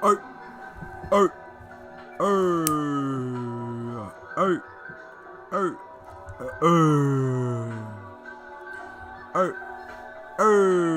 Oh, oh, oh, oh, oh, oh, oh.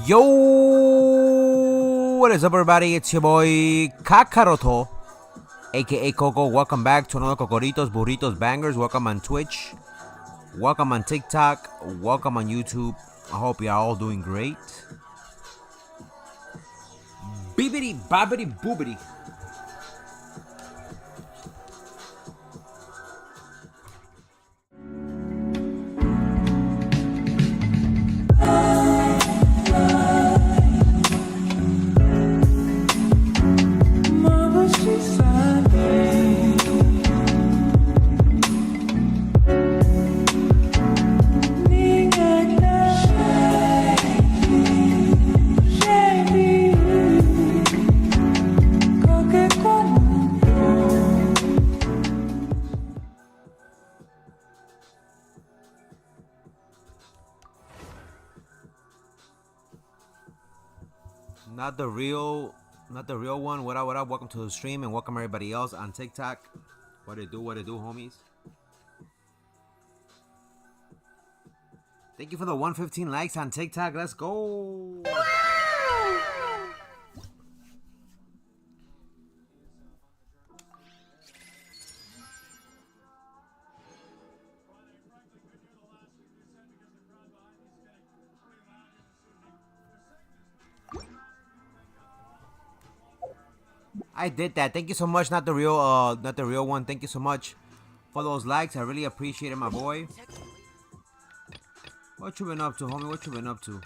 Yo, what is up, everybody? It's your boy Kakaroto, aka Coco. Welcome back to another Cocoritos, Burritos, Bangers. Welcome on Twitch. Welcome on TikTok. Welcome on YouTube. I hope you're all doing great. Bibbidi bobbidi boobidi. Not the real one. What up, what up? Welcome to the stream and welcome everybody else on TikTok. What it do, homies? Thank you for the 115 likes on TikTok. Let's go. I did that. Thank you so much. Not the real one. Thank you so much for those likes. I really appreciate it, my boy. What you been up to, homie? What you been up to?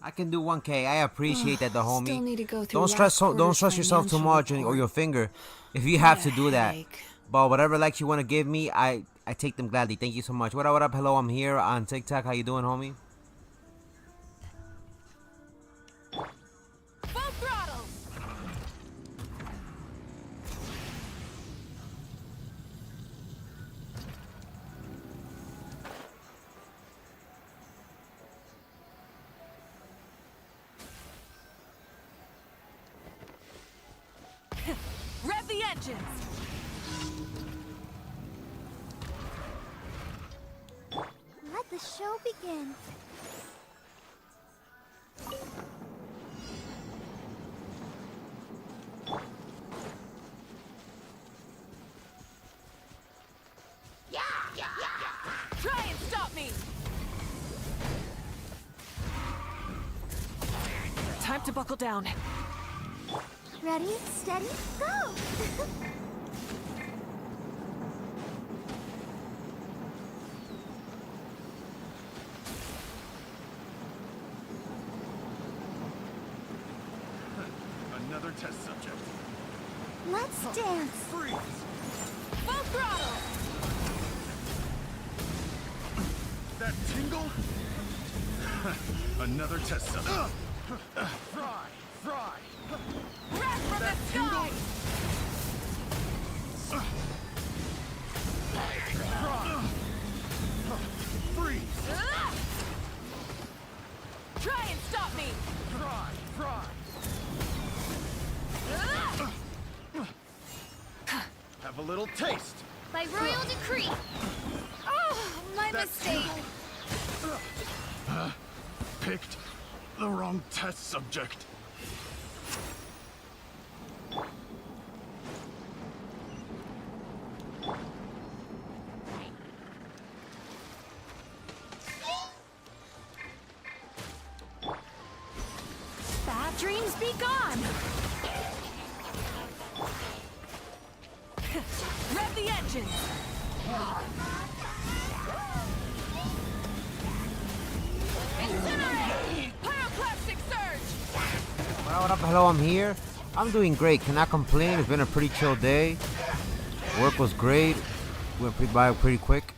I can do 1K. I appreciate that, the homie. Still need to go through Don't stress yourself too much or your finger if you have to do that. But whatever likes you want to give me, I take them gladly. Thank you so much. What up? Hello, I'm here on TikTok. How you doing, homie? Full throttle. Rev the engines. Let the show begin. Try and stop me. Time to buckle down. Ready, steady, go! Another test subject. Let's dance! Freeze! Full throttle. That tingle? Another test subject. Fry! Wrath from That the tingle? sky. Freeze! Try and stop me. Fry! little taste. By royal decree. Oh, my That mistake. Picked the wrong test subject. Bad dreams be gone. Rev the engine. Incinerate! Pyroclastic surge! What up? Hello, I'm here. I'm doing great. Cannot complain. It's been a pretty chill day. Work was great. Went by pretty quick.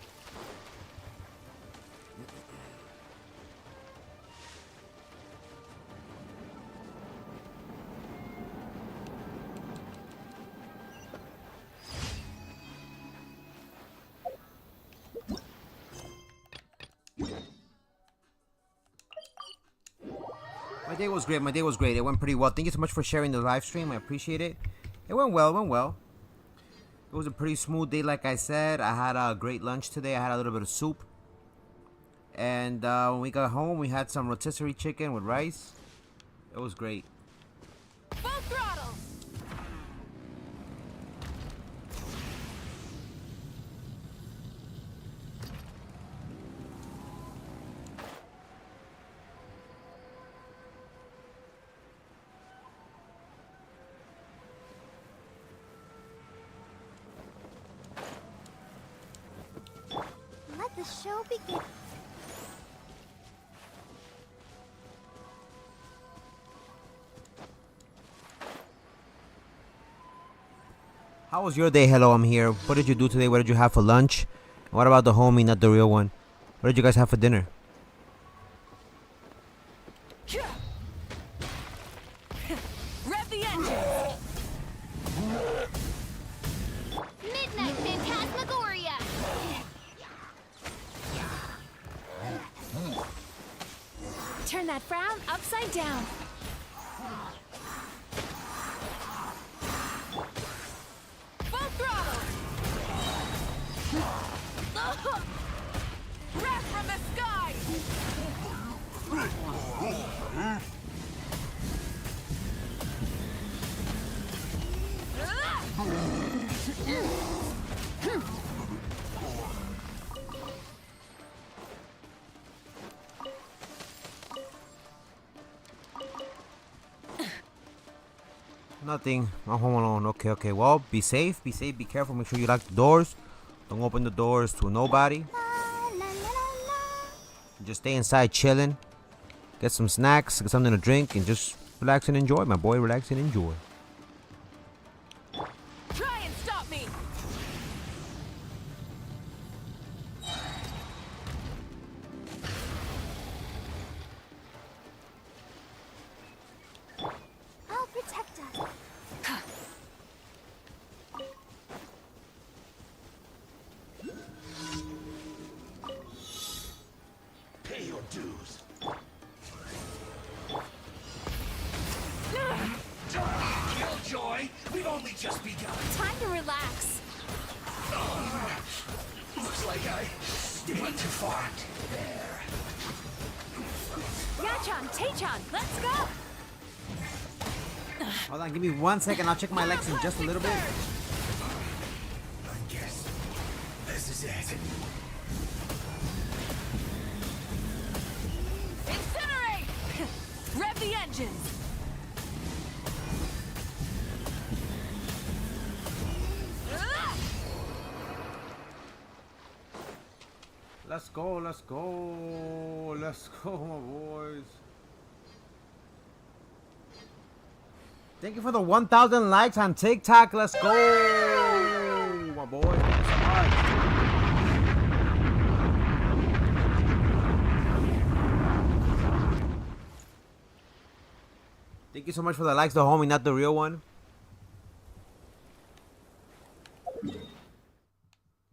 My day was great. My day was great. It went pretty well. Thank you so much for sharing the live stream. I appreciate it. It went well. It went well. It was a pretty smooth day, like I said. I had a great lunch today. I had a little bit of soup. And when we got home, we had some rotisserie chicken with rice. It was great. Full throttle! Let the show begin. How was your day? Hello, I'm here. What did you do today? What did you have for lunch? What about the homie, not the real one? What did you guys have for dinner? Rev the engine! Midnight Phantasmagoria. Turn that frown upside down. Full throttle! Breath from the sky! Nothing. I'm home alone. Okay, okay. Well, be safe. Be safe. Be careful. Make sure you lock the doors. Don't open the doors to nobody. La la la la. Just stay inside chilling. Get some snacks. Get something to drink. And just relax and enjoy, my boy. Relax and enjoy. Try and stop me! I'll protect us. Pay your dues. Killjoy, we've only just begun. Time to relax. Looks like I went too far. There. Yachan, Taechan, let's go! Hold on. Give me 1 second. I'll check my legs in just a little bit. I guess this is it. Incinerate! Rev the engines! Let's go. Let's go. Let's go, my boys. Thank you for the 1,000 likes on TikTok. Let's go, my boys. Thank you so much. Thank you so much for the likes, the homie, not the real one.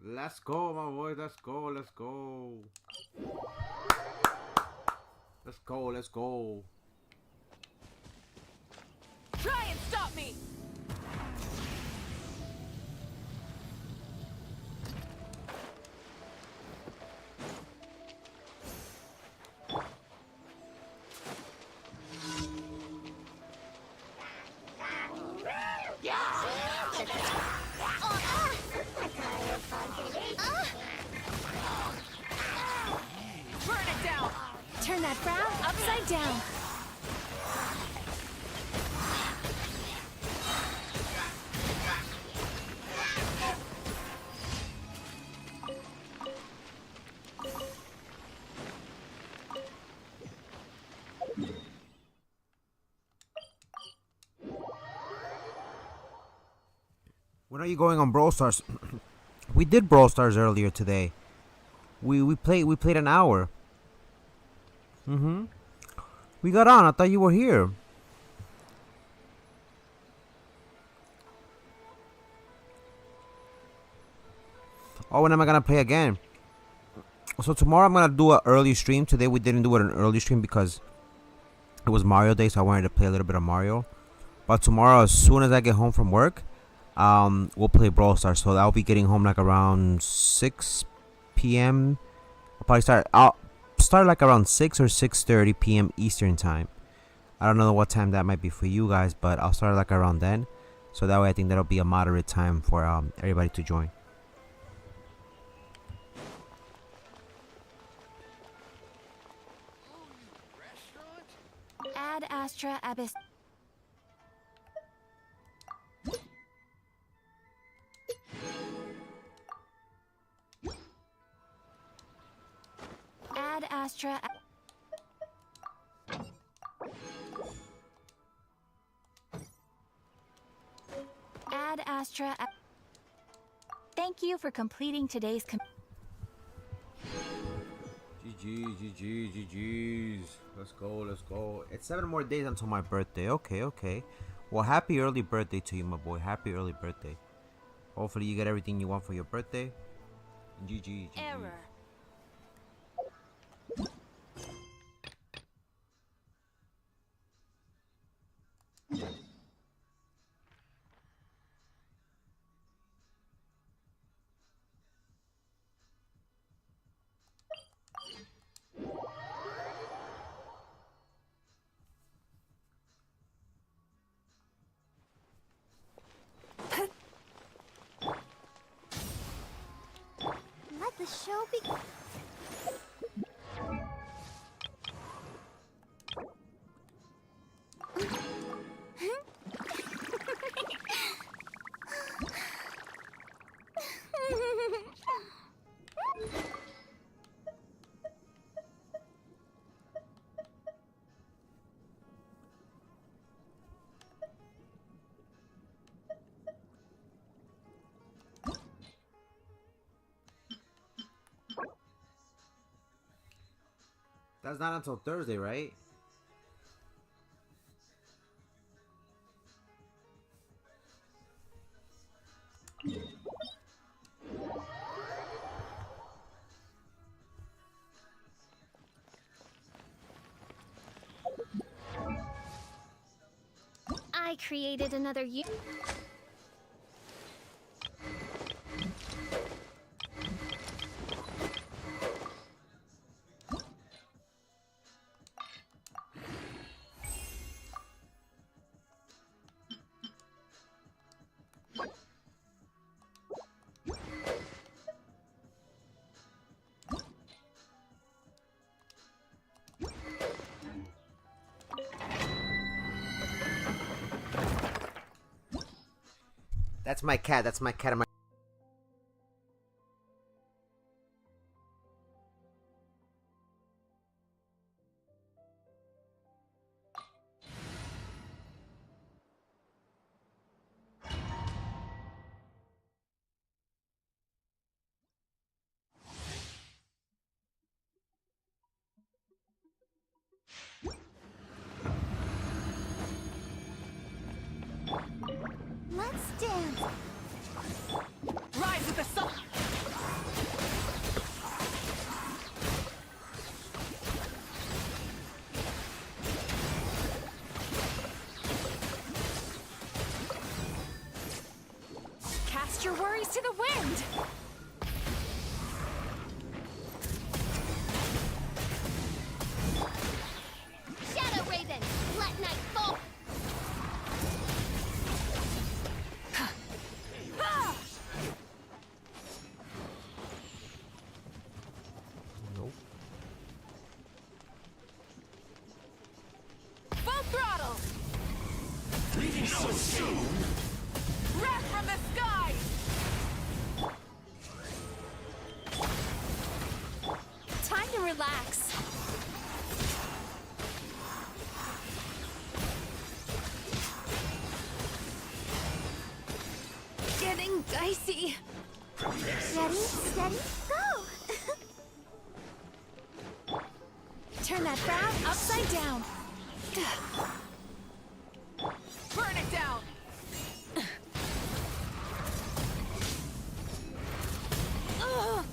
Let's go, my boys. Let's go. Let's go. Let's go. Let's go. Try and stop me! down. When are you going on Brawl Stars? We did Brawl Stars earlier today. We played an hour. We got on. I thought you were here. Oh, when am I gonna play again? So tomorrow I'm gonna do an early stream. Today we didn't do it an early stream because it was Mario Day, so I wanted to play a little bit of Mario. But tomorrow, as soon as I get home from work, we'll play Brawl Stars. So I'll be getting home like around 6 p.m. I'll start like around 6 or 6:30 p.m. Eastern time. I don't know what time that might be for you guys, but I'll start like around then. So that way I think that'll be a moderate time for everybody to join. Ad Astra Abyss. Ad Astra. Ad Astra. Thank you for completing today's. GG's. Let's go. It's 7 more days until my birthday. Okay. Well, happy early birthday to you, my boy. Happy early birthday. Hopefully you get everything you want for your birthday. GG. Error. Let the show begin. That's not until Thursday, right? I created another That's my cat. That's my cat. Let's dance. Rise with the sun. Cast your worries to the wind. Shadow Raven, let night fall. Nope. So soon. Wrath from the sky! Time to relax. Getting dicey. Ready, steady, go! Turn that frown upside down. Burn it down! Ugh.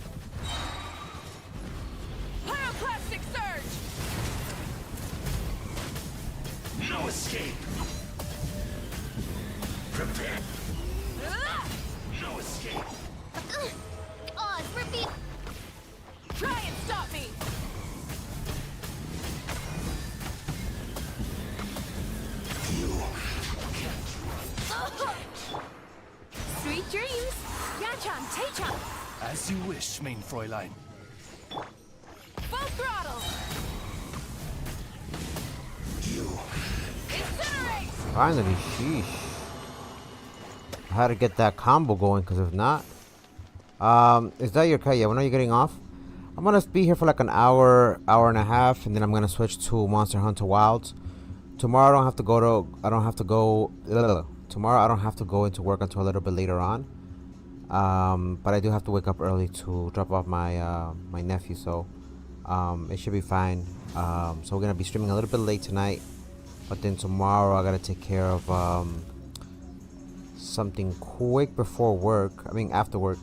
Pyroclastic surge! No escape. Prepare. Ah! No escape. Oz, reveal. Try and stop me! Sweet dreams. Yachan, Teyvat. As you wish, main Fräulein. Full throttle! Incinerate! Finally, sheesh. I had to get that combo going, because if not... is that your cut? Yeah, when are you getting off? I'm gonna be here for like an hour, hour and a half, and then I'm gonna switch to Monster Hunter Wilds. Tomorrow I don't have to go tomorrow I don't have to go into work until a little bit later on. But I do have to wake up early to drop off my my nephew, so it should be fine. So we're gonna be streaming a little bit late tonight, but then tomorrow I gotta take care of something quick before work. I mean after work.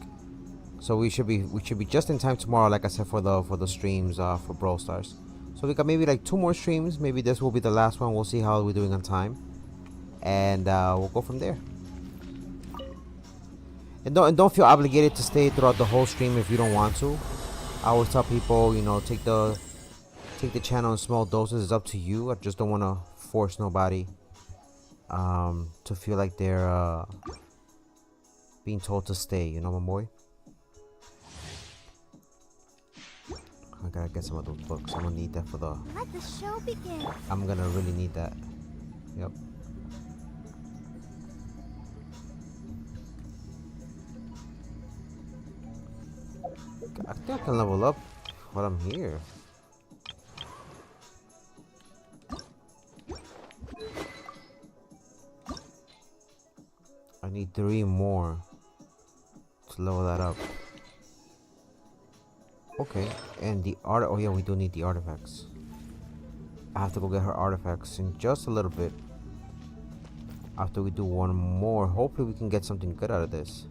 So we should be just in time tomorrow, like I said, for the streams for Brawl Stars. So we got maybe like 2 more streams. Maybe this will be the last one. We'll see how we're doing on time, and we'll go from there. And don't feel obligated to stay throughout the whole stream if you don't want to. I always tell people, you know, take the channel in small doses. It's up to you. I just don't want to force nobody to feel like they're being told to stay. You know, my boy. I gotta get some of those books. I'm gonna need that for the. Let the show begin. I'm gonna really need that. Yep. I think I can level up while I'm here. I need 3 more to level that up. Okay, and the art. Oh yeah, we do need the artifacts. I have to go get her artifacts in just a little bit. After we do 1 more, hopefully we can get something good out of this.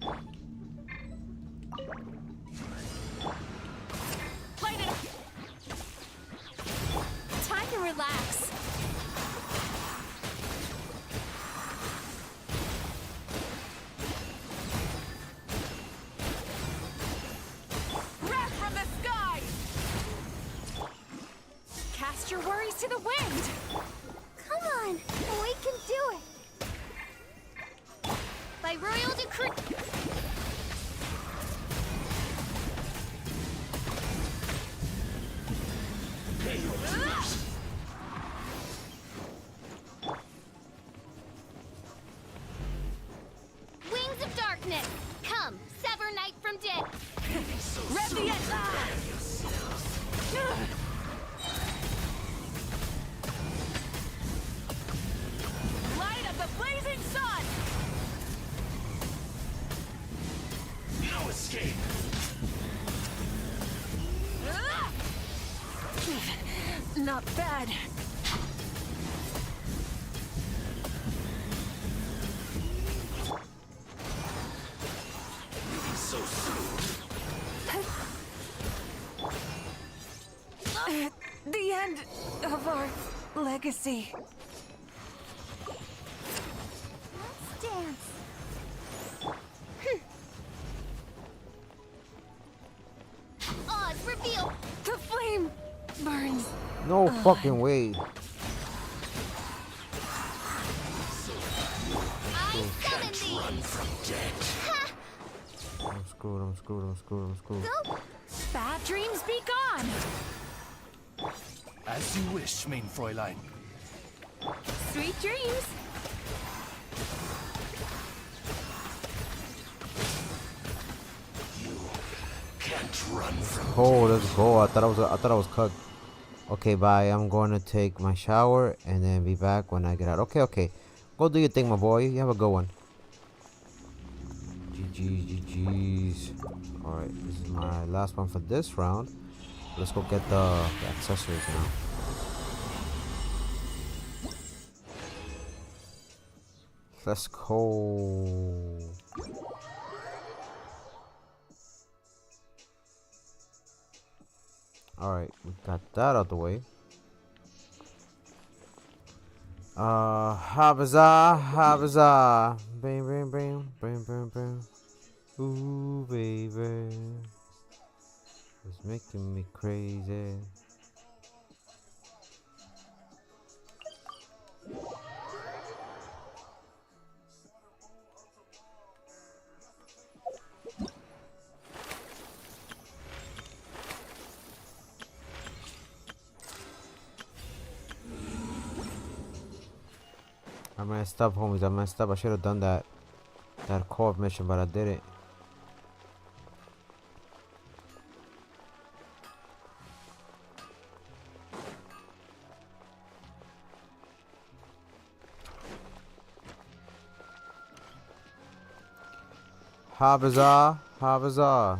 Time to relax. Wrath from the sky! Cast your worries to the wind. Come on, we can do it. By royal decree. Wings of darkness, come, sever night from day. Radiant! Light of the blazing sun! No escape. Ah! Not bad. So soon. The end of our legacy. Let's dance. Oz, reveal. The flame burns. No fucking way. I summon thee. Run from death. Ha! I'm screwed. I'm screwed. I'm screwed. I'm screwed. Go. Bad dreams be gone. As you wish, main Fräulein. Sweet dreams. run from Oh, let's go. I thought I was cooked. Okay, bye. I'm going to take my shower and then be back when I get out. Okay, okay. Go do your thing, my boy. You have a good one. GG's. Alright, this is my last one for this round. Let's go get the accessories now. Let's go. Alright, we got that out the way. Habaza, habaza. Bam, bam, bam, bam, bam, bam. Ooh, baby. It's making me crazy. I messed up, homies. I messed up. I should have done that co-op mission, but I didn't. Habaza, habaza.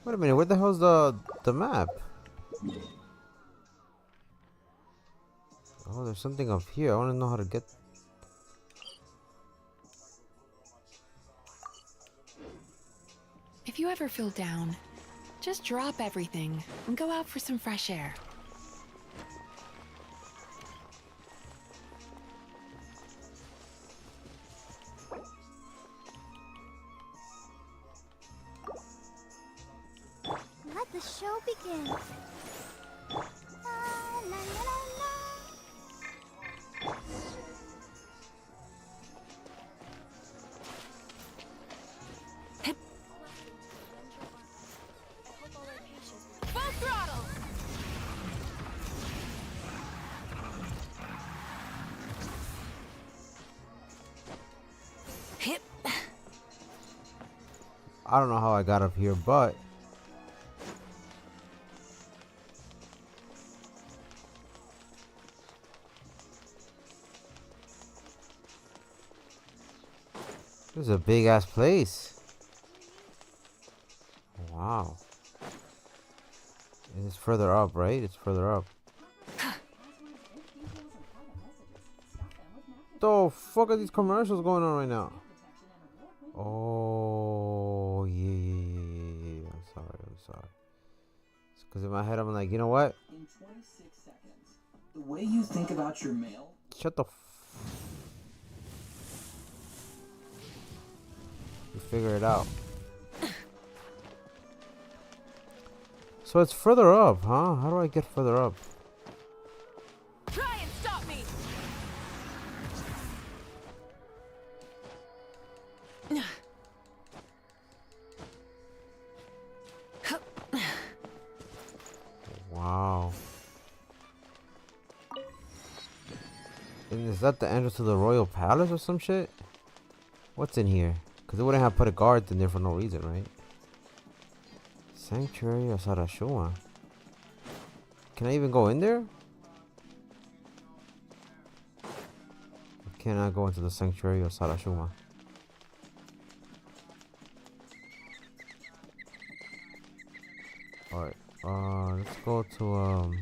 Wait a minute, where the hell's the map? Oh, there's something up here. I want to know how to get. If you ever feel down, just drop everything and go out for some fresh air. Let the show begin. La, la, la, la, la. Full throttle! Hip. I don't know how I got up here, but this is a big ass place. Wow. And it's further up, right? It's further up. The fuck are these commercials going on right now? Oh, yeah. I'm sorry. It's because in my head I'm like, you know what? In 26 seconds, the way you think about your mail. Shut the You figure it out. So it's further up, huh? How do I get further up? Try and stop me! Wow. And is that the entrance to the Royal Palace or some shit? What's in here? Because they wouldn't have put a guard in there for no reason, right? Sanctuary of Sarashuma. Can I even go in there? Can I go into the Sanctuary of Sarashuma? Alright, let's go to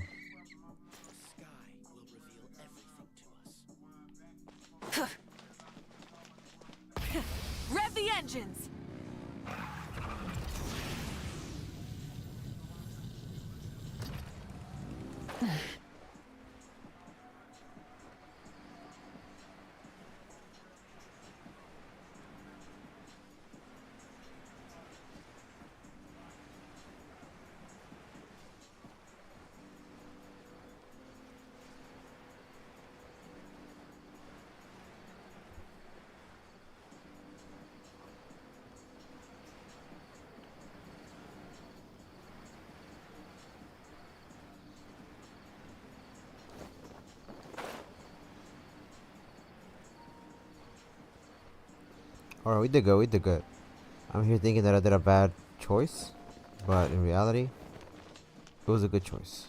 Rev the engines! Alright, we did good, we did good. I'm here thinking that I did a bad choice, but in reality, it was a good choice.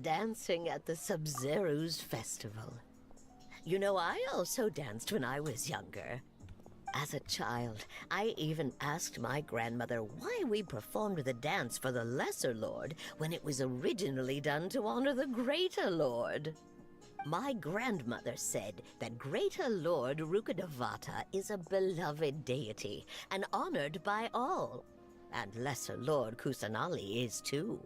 Dancing at the Sub-Zero's festival. You know, I also danced when I was younger. As a child, I even asked my grandmother why we performed the dance for the Lesser Lord when it was originally done to honor the Greater Lord. My grandmother said that Greater Lord Rukkhadevata is a beloved deity and honored by all. And Lesser Lord Kusanali is too.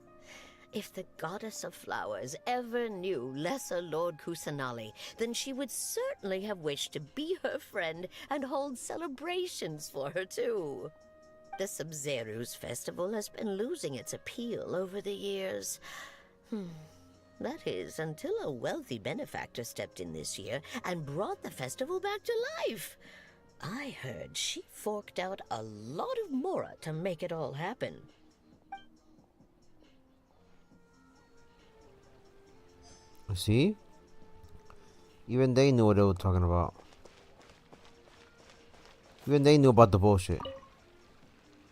If the goddess of flowers ever knew Lesser Lord Kusanali, then she would certainly have wished to be her friend and hold celebrations for her too. The Sub-Zero's festival has been losing its appeal over the years. That is, until a wealthy benefactor stepped in this year and brought the festival back to life. I heard she forked out a lot of mora to make it all happen. See? Even they knew what they were talking about. Even they knew about the bullshit.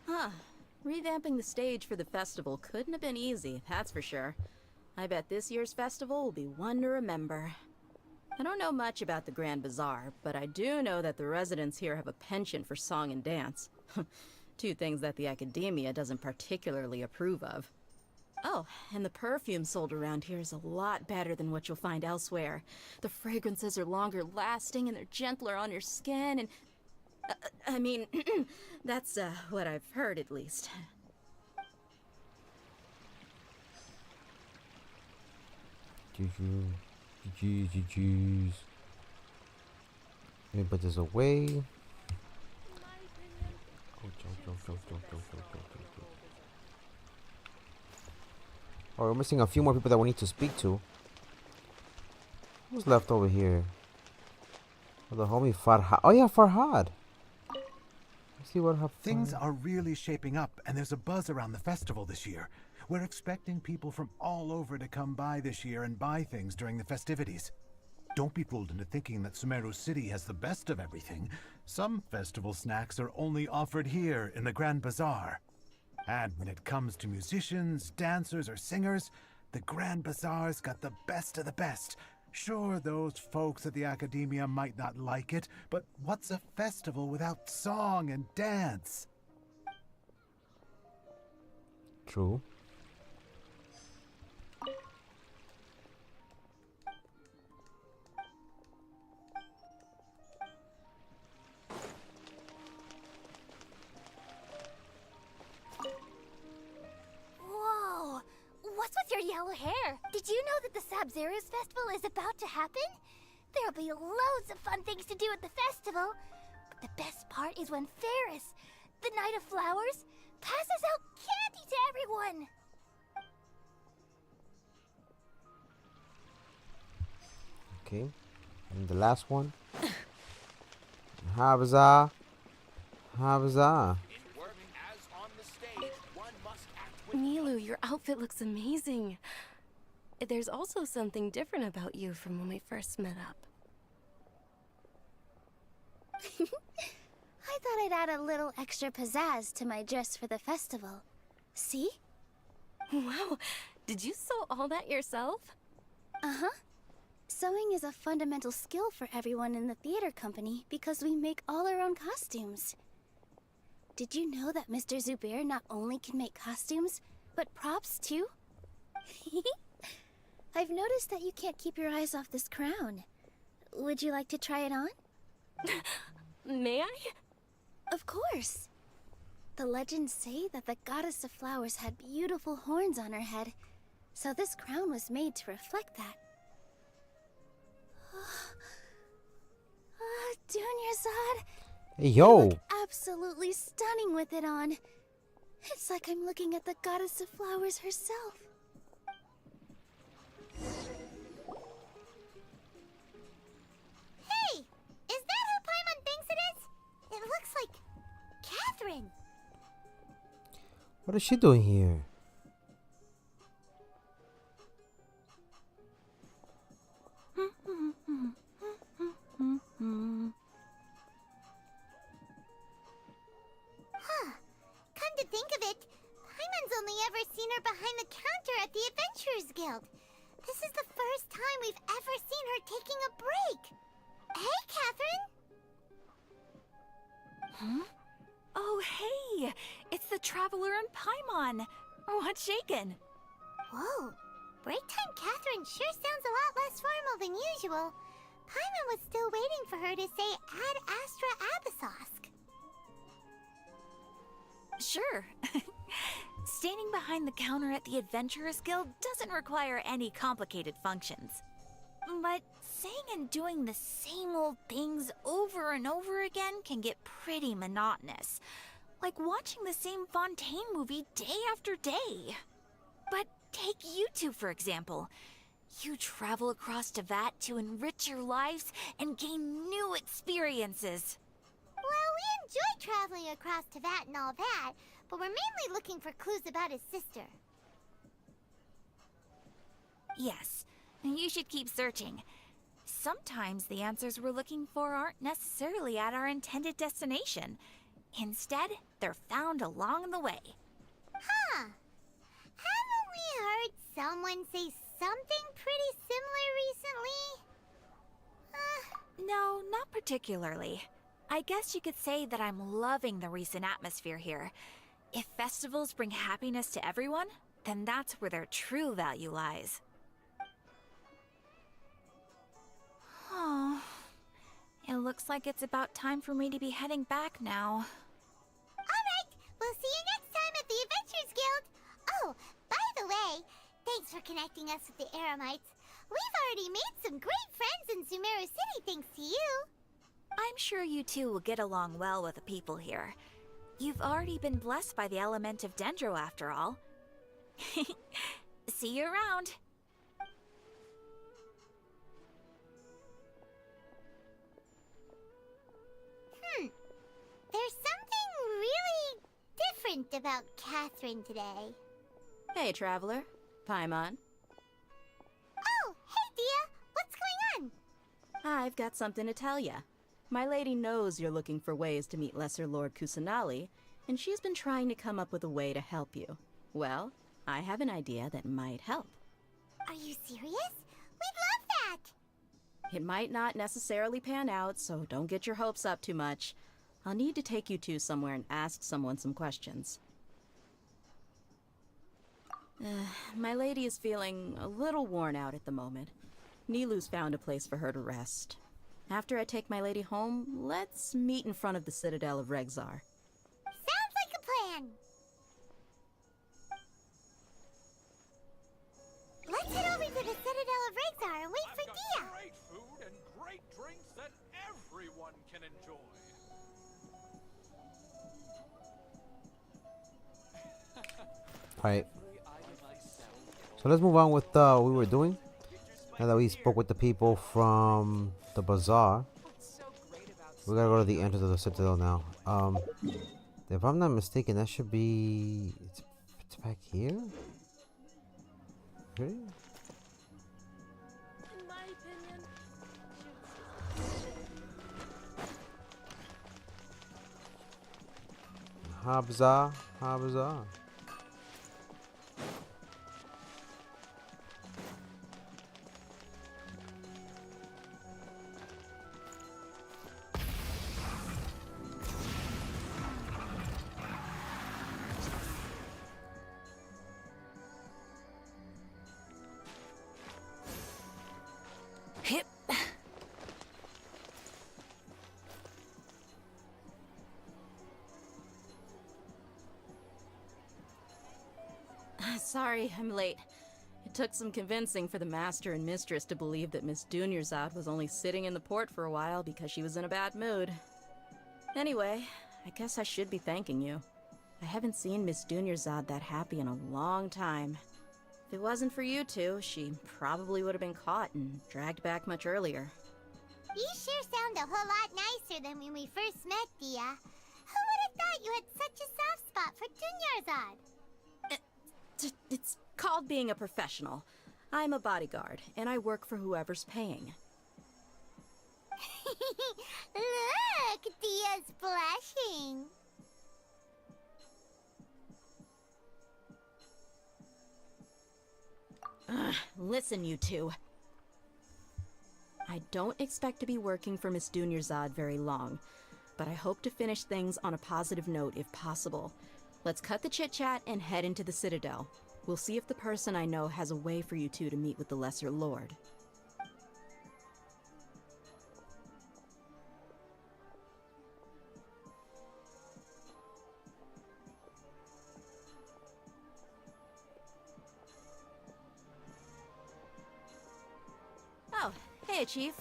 Huh. Revamping the stage for the festival couldn't have been easy, that's for sure. I bet this year's festival will be one to remember. I don't know much about the Grand Bazaar, but I do know that the residents here have a penchant for song and dance. Two things that the academia doesn't particularly approve of. Oh, and the perfume sold around here is a lot better than what you'll find elsewhere. The fragrances are longer lasting and they're gentler on your skin and... I mean, that's what I've heard at least. GG's. Let me put this away. Oh, we're missing a few more people that we need to speak to. Who's left over here? Oh, the homie Farhad. Oh yeah, Farhad. Let's see what happens. Things are really shaping up, and there's a buzz around the festival this year. We're expecting people from all over to come by this year and buy things during the festivities. Don't be fooled into thinking that Sumeru City has the best of everything. Some festival snacks are only offered here in the Grand Bazaar. And when it comes to musicians, dancers, or singers, the Grand Bazaar's got the best of the best. Sure, those folks at the academia might not like it, but what's a festival without song and dance? True. Whoa! What's with your yellow hair? Did you know that the Sub-Zero's festival is about to happen? There'll be loads of fun things to do at the festival. But the best part is when Ferris, the Knight of Flowers, passes out candy to everyone. Okay. And the last one. Havza. Nilu, your outfit looks amazing. There's also something different about you from when we first met up. I thought I'd add a little extra pizzazz to my dress for the festival. See? Wow, did you sew all that yourself? Uh-huh. Sewing is a fundamental skill for everyone in the theater company because we make all our own costumes. Did you know that Mr. Zubair not only can make costumes, but props too? I've noticed that you can't keep your eyes off this crown. Would you like to try it on? May I? Of course. The legends say that the goddess of flowers had beautiful horns on her head, so this crown was made to reflect that. Dunyarzad, Hey, you yo. look absolutely stunning with it on. It's like I'm looking at the goddess of flowers herself. Hey! Is that who Paimon thinks it is? It looks like Catherine. What is she doing here? Huh. Come to think of it, Paimon's only ever seen her behind the counter at the Adventurers Guild. This is the first time we've ever seen her taking a break. Hey, Catherine! Huh? Oh, hey! It's the Traveler and Paimon! What's shaken? Whoa. Break time Catherine sure sounds a lot less formal than usual. Paimon was still waiting for her to say Ad Astra Abyssosque. Sure. Standing behind the counter at the Adventurers Guild doesn't require any complicated functions. But saying and doing the same old things over and over again can get pretty monotonous. Like watching the same Fontaine movie day after day. But take you two, for example. You travel across Teyvat to enrich your lives and gain new experiences. Well, we enjoy traveling across Teyvat and all that, but we're mainly looking for clues about his sister. Yes, you should keep searching. Sometimes the answers we're looking for aren't necessarily at our intended destination. Instead, they're found along the way. Huh. Haven't we heard someone say something pretty similar recently? No, not particularly. I guess you could say that I'm loving the recent atmosphere here. If festivals bring happiness to everyone, then that's where their true value lies. Oh, it looks like it's about time for me to be heading back now. Alright, we'll see you next time at the Adventurers Guild. Oh, by the way, thanks for connecting us with the Eremites. We've already made some great friends in Sumeru City thanks to you. I'm sure you two will get along well with the people here. You've already been blessed by the element of Dendro after all. See you around. There's something really different about Catherine today. Hey, Traveler. Paimon. Oh, hey, Dia. What's going on? I've got something to tell ya. My lady knows you're looking for ways to meet Lesser Lord Kusanali, and she's been trying to come up with a way to help you. Well, I have an idea that might help. Are you serious? We'd love that! It might not necessarily pan out, so don't get your hopes up too much. I'll need to take you two somewhere and ask someone some questions. My lady is feeling a little worn out at the moment. Nilu's found a place for her to rest. After I take my lady home, let's meet in front of the Citadel of Regzar. Sounds like a plan! Let's head over to the Citadel of Regzar and wait for Dia! Great food and great drinks that everyone can enjoy. Alright. So let's move on with what we were doing. Now that we spoke with the people from the bazaar, we gotta go to the entrance of the citadel now. If I'm not mistaken, that should be it's back here. Okay. In my opinion, Habza, Habza. Hip. Sorry, I'm late. It It took some convincing for the master and mistress to believe that Miss Dunyarzad was only sitting in the port for a while because she was in a bad mood. Anyway, I guess I should be thanking you. I haven't seen Miss Dunyarzad that happy in a long time. If it wasn't for you two, she probably would have been caught and dragged back much earlier. You sure sound a whole lot nicer than when we first met, Dia. Who would have thought you had such a soft spot for Dunyarzad? It's called being a professional. I'm a bodyguard, and I work for whoever's paying. Look, Dia's blushing. Listen, you two. I don't expect to be working for Miss Dunyarzad very long, but I hope to finish things on a positive note if possible. Let's cut the chit-chat and head into the Citadel. We'll see if the person I know has a way for you two to meet with the Lesser Lord. Oh, hey, Chief.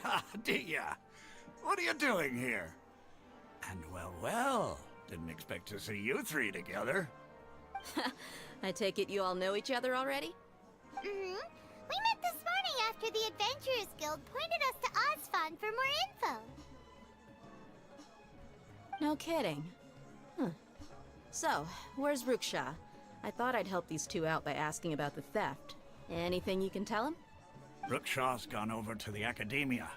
Ha, Dia! What are you doing here? And well, didn't expect to see you three together. I take it you all know each other already? Mm-hmm. We met this morning after the Adventurers Guild pointed us to Osfon for more info. No kidding. Huh. So, where's Ruksha? I thought I'd help these two out by asking about the theft. Anything you can tell him? Rookshaw's gone over to the Academia.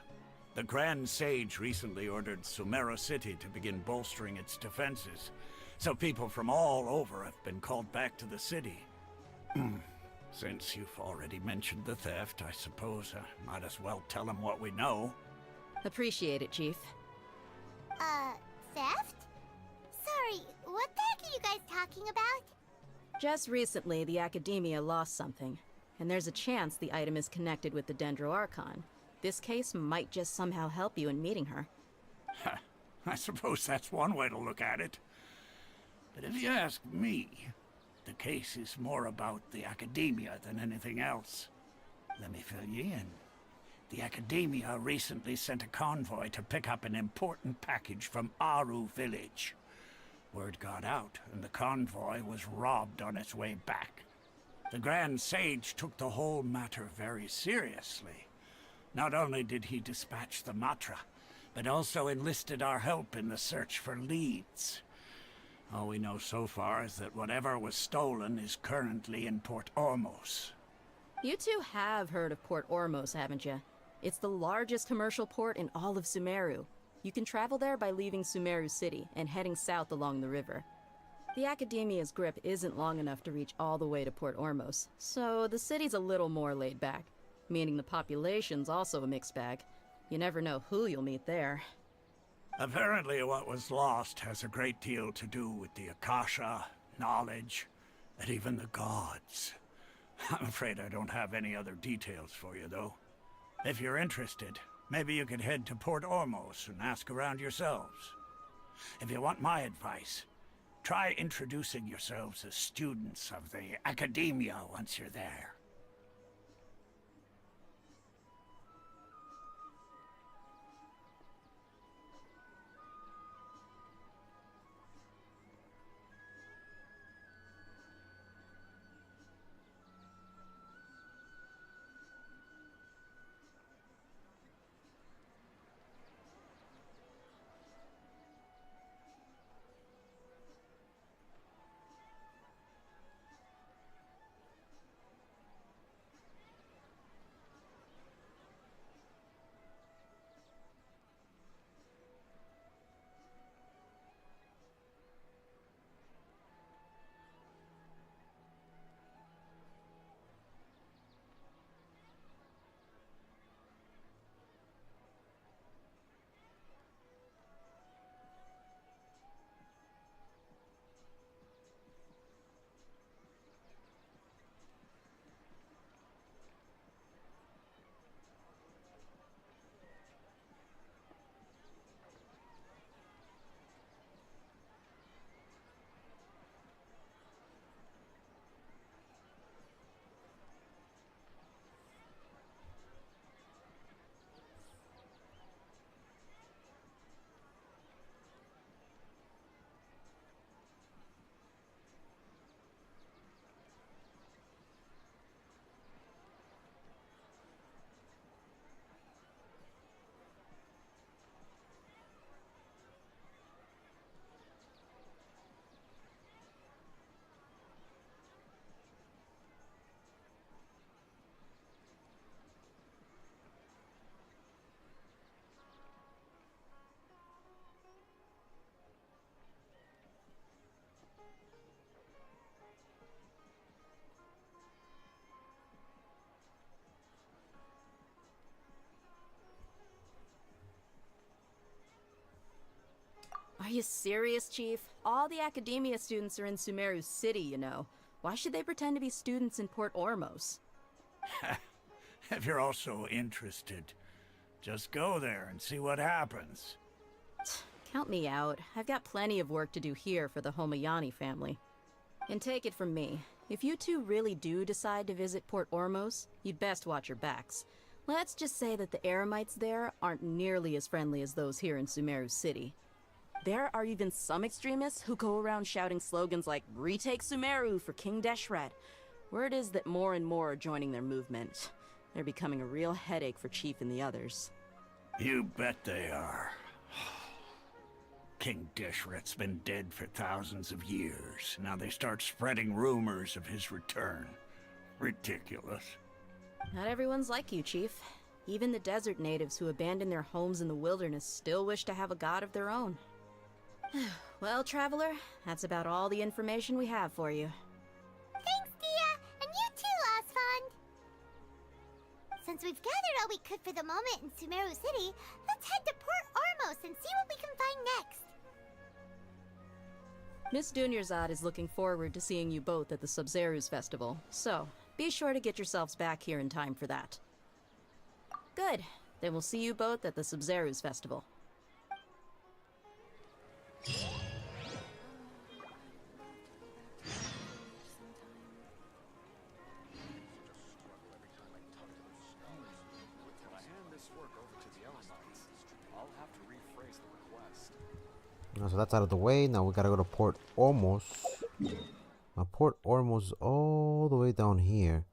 The Grand Sage recently ordered Sumeru City to begin bolstering its defenses, so people from all over have been called back to the city. Since you've already mentioned the theft, I suppose I might as well tell them what we know. Appreciate it, Chief. Theft? Sorry, what the heck are you guys talking about? Just recently, the Academia lost something, and there's a chance the item is connected with the Dendro Archon. This case might just somehow help you in meeting her. I suppose that's one way to look at it. But if you ask me, the case is more about the Academia than anything else. Let me fill you in. The Academia recently sent a convoy to pick up an important package from Aru village. Word got out, and the convoy was robbed on its way back. The Grand Sage took the whole matter very seriously. Not only did he dispatch the Matra, but also enlisted our help in the search for leads. All we know so far is that whatever was stolen is currently in Port Ormos. You two have heard of Port Ormos, haven't you? It's the largest commercial port in all of Sumeru. You can travel there by leaving Sumeru City and heading south along the river. The Academia's grip isn't long enough to reach all the way to Port Ormos, so the city's a little more laid back, meaning the population's also a mixed bag. You never know who you'll meet there. Apparently what was lost has a great deal to do with the Akasha, knowledge, and even the gods. I'm afraid I don't have any other details for you, though. If you're interested, maybe you could head to Port Ormos and ask around yourselves. If you want my advice, try introducing yourselves as students of the Academia once you're there. Are you serious, Chief? All the academia students are in Sumeru City, you know. Why should they pretend to be students in Port Ormos? If you're all so interested, just go there and see what happens. Count me out. I've got plenty of work to do here for the Homayani family. And take it from me, if you two really do decide to visit Port Ormos, you'd best watch your backs. Let's just say that the Eremites there aren't nearly as friendly as those here in Sumeru City. There are even some extremists who go around shouting slogans like, "Retake Sumeru for King Deshret." Word is that more and more are joining their movement. They're becoming a real headache for Chief and the others. You bet they are. King Deshret's been dead for thousands of years. Now they start spreading rumors of his return. Ridiculous. Not everyone's like you, Chief. Even the desert natives who abandoned their homes in the wilderness still wish to have a god of their own. Well, Traveler, that's about all the information we have for you. Thanks, Dia! And you too, Osfond! Since we've gathered all we could for the moment in Sumeru City, let's head to Port Ormos and see what we can find next. Miss Dunyarzad is looking forward to seeing you both at the Sub-Zerus Festival, so be sure to get yourselves back here in time for that. Good. Then we'll see you both at the Sub-Zerus Festival. So that's out of the way. Now we gotta go to Port Ormos. Now Port Ormos is all the way down here,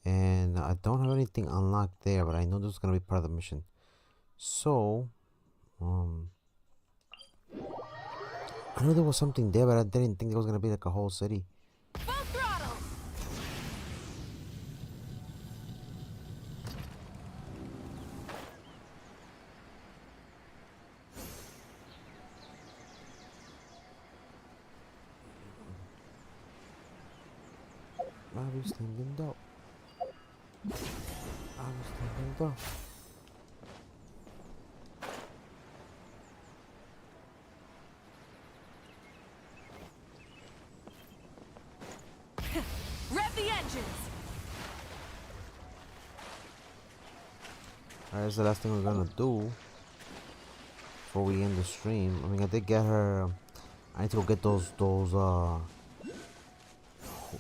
and I don't have anything unlocked there, but I know this is gonna be part of the mission. So, I knew there was something there, but I didn't think there was gonna be like a whole city. Full throttle! I was thinking though. Rev the engines! Alright, that's the last thing we're gonna do before we end the stream. I mean, I did get her. I need to go get those. Oh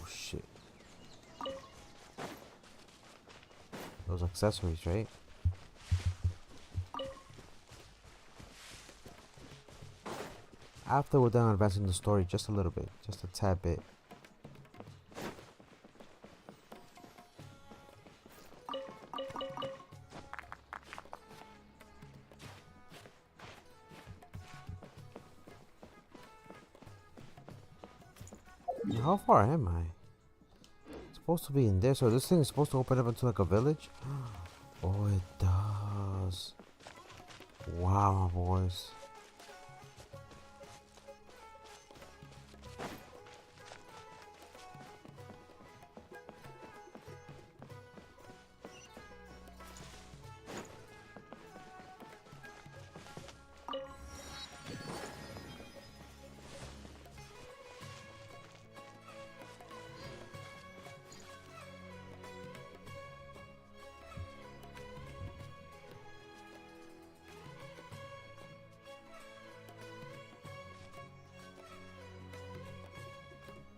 shit. Those accessories, right? After we're done advancing the story just a little bit, just a tad bit. How far am I? It's supposed to be in there, so this thing is supposed to open up into like a village? Oh, it does. Wow, my boys.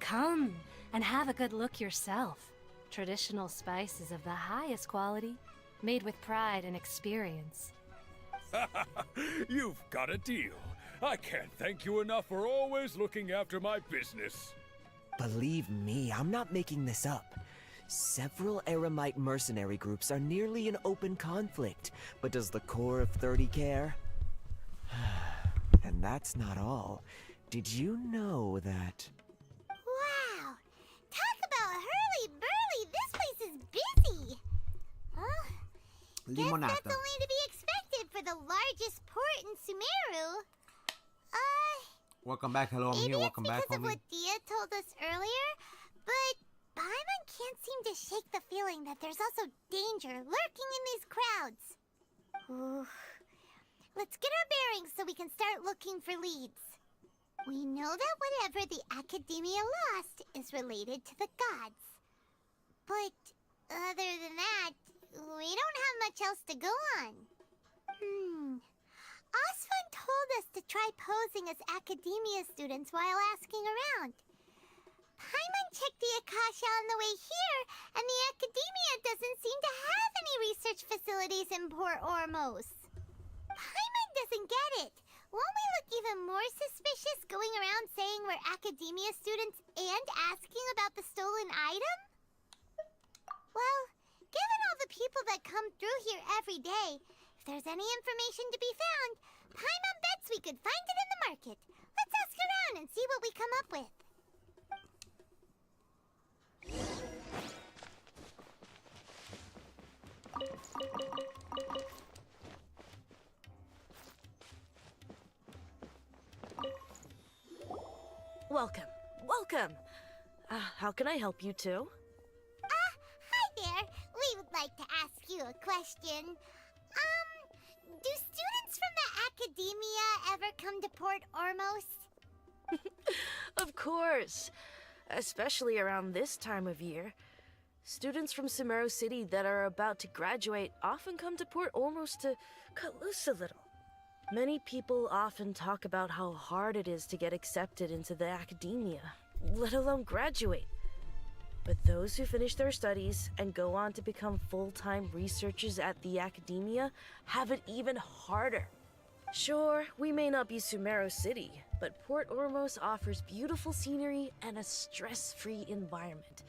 Come and have a good look yourself. Traditional spices of the highest quality, made with pride and experience. You've got a deal. I can't thank you enough for always looking after my business. Believe me, I'm not making this up. Several Eremite mercenary groups are nearly in open conflict, but does the core of 30 care? And that's not all. Did you know that... Wow! Talk about hurly-burly! This place is busy! Guess Limonata. that's only to be expected for the largest port in Sumeru. Welcome back. Hello, I'm Maybe here. Welcome it's back, because of homie. what Dia told us earlier, but Paimon can't seem to shake the feeling that there's also danger lurking in these crowds. Ooh. Let's get our bearings so we can start looking for leads. We know that whatever the Academia lost is related to the gods. But other than that, we don't have much else to go on. Osfun told us to try posing as Academia students while asking around. Paimon checked the Akasha on the way here, and the Academia doesn't seem to have any research facilities in Port Ormos. Paimon doesn't get it. Won't we look even more suspicious going around saying we're Academia students and asking about the stolen item? Well, given all the people that come through here every day, if there's any information to be found, Paimon bets we could find it in the market. Let's ask around and see what we come up with. Welcome. Welcome. How can I help you two? Hi there. We would like to ask you a question. Do students from the Academia ever come to Port Ormos? Of course. Especially around this time of year. Students from Sumeru City that are about to graduate often come to Port Ormos to cut loose a little. Many people often talk about how hard it is to get accepted into the Academia, let alone graduate. But those who finish their studies and go on to become full-time researchers at the Academia have it even harder. Sure, we may not be Sumeru City, but Port Ormos offers beautiful scenery and a stress-free environment.